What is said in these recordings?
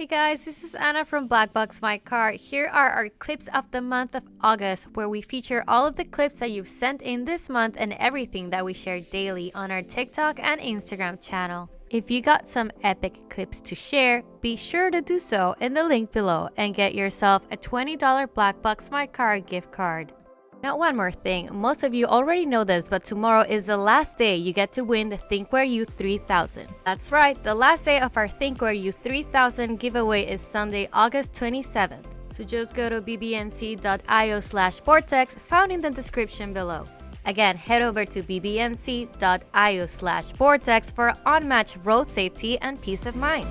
Hey guys, this is Anna from BlackboxMyCar. Here are our clips of the month of August, where we feature all of the clips that you've sent in this month and everything that we share daily on our TikTok and Instagram channel. If you got some epic clips to share, be sure to do so in the link below and get yourself a $20 BlackboxMyCar gift card. Now one more thing, most of you already know this, but tomorrow is the last day you get to win the Thinkware U3000. That's right, the last day of our Thinkware U3000 giveaway is Sunday, August 27th. So just go to bbnc.io/vortex found in the description below. Again, head over to bbnc.io/vortex for unmatched road safety and peace of mind.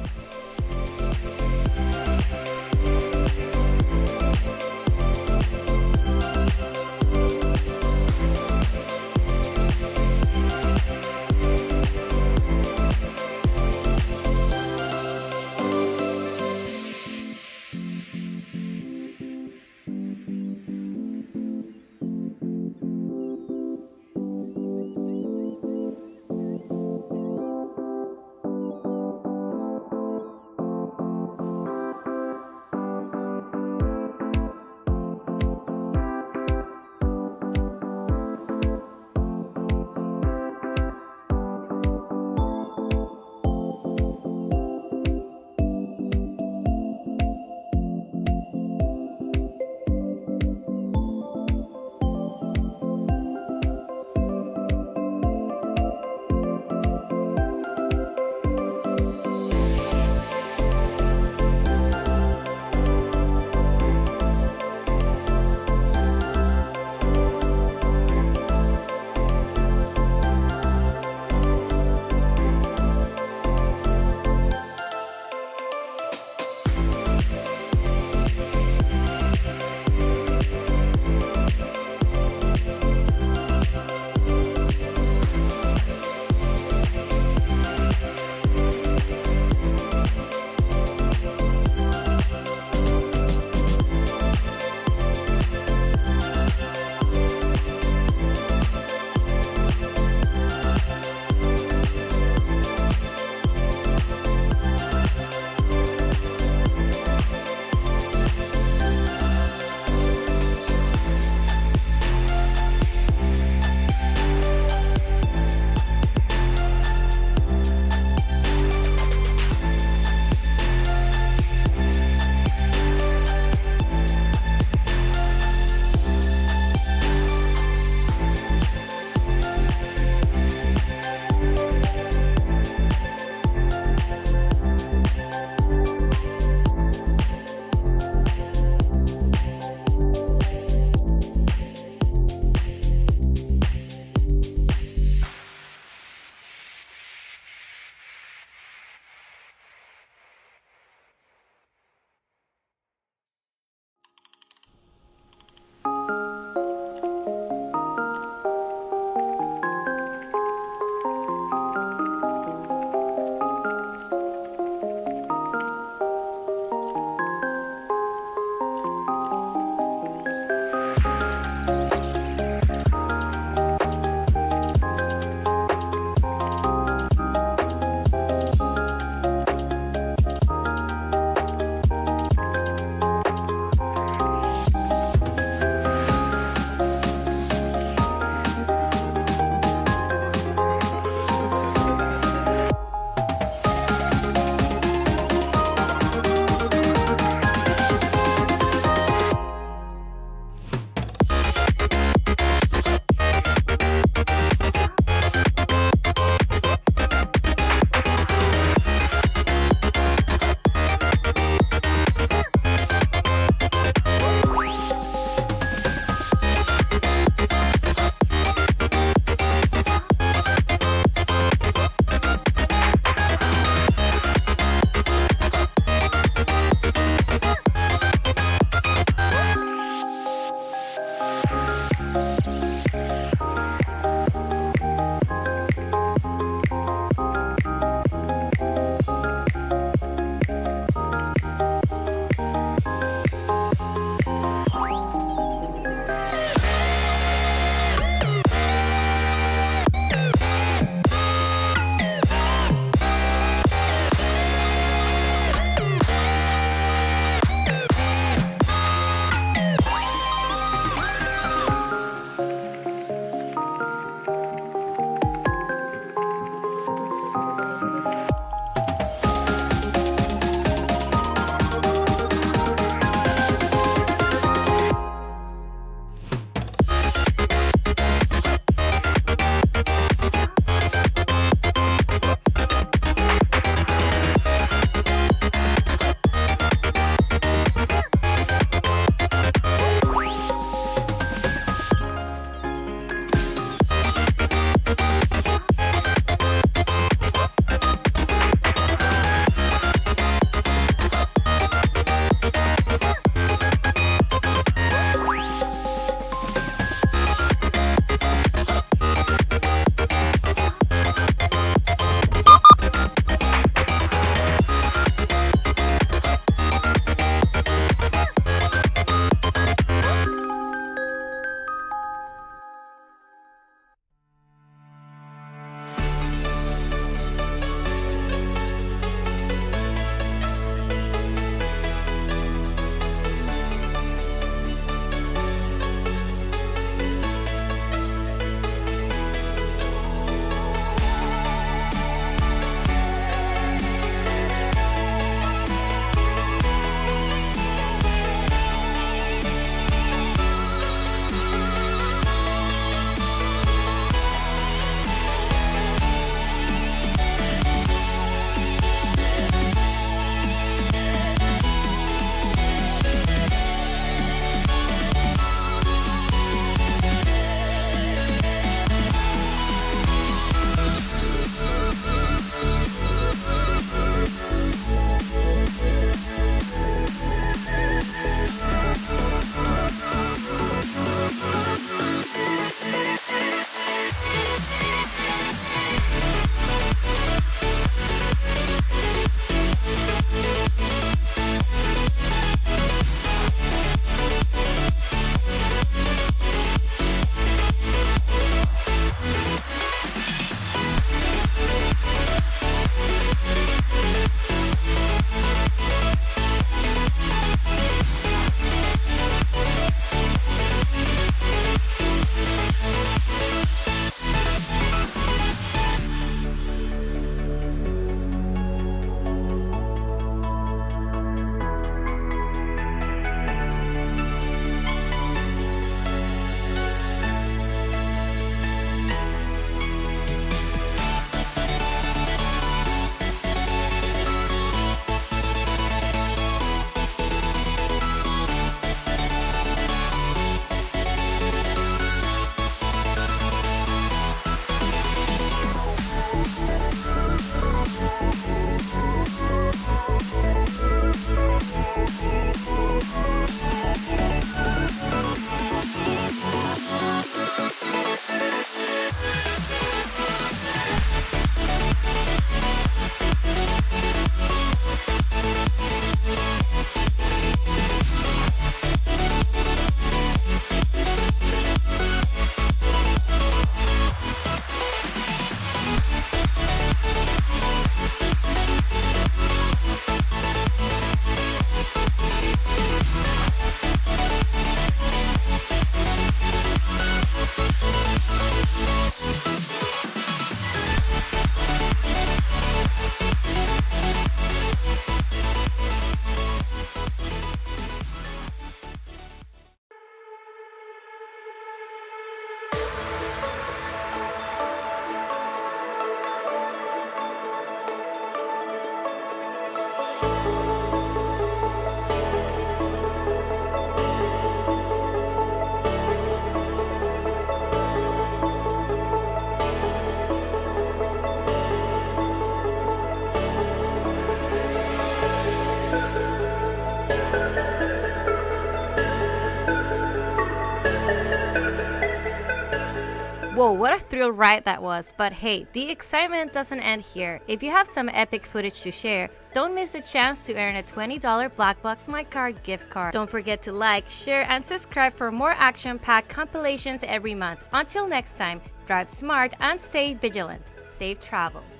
Whoa, what a thrill ride that was. But hey, the excitement doesn't end here. If you have some epic footage to share, don't miss the chance to earn a $20 BlackboxMyCar gift card. Don't forget to like, share, and subscribe for more action-packed compilations every month. Until next time, drive smart and stay vigilant. Safe travels.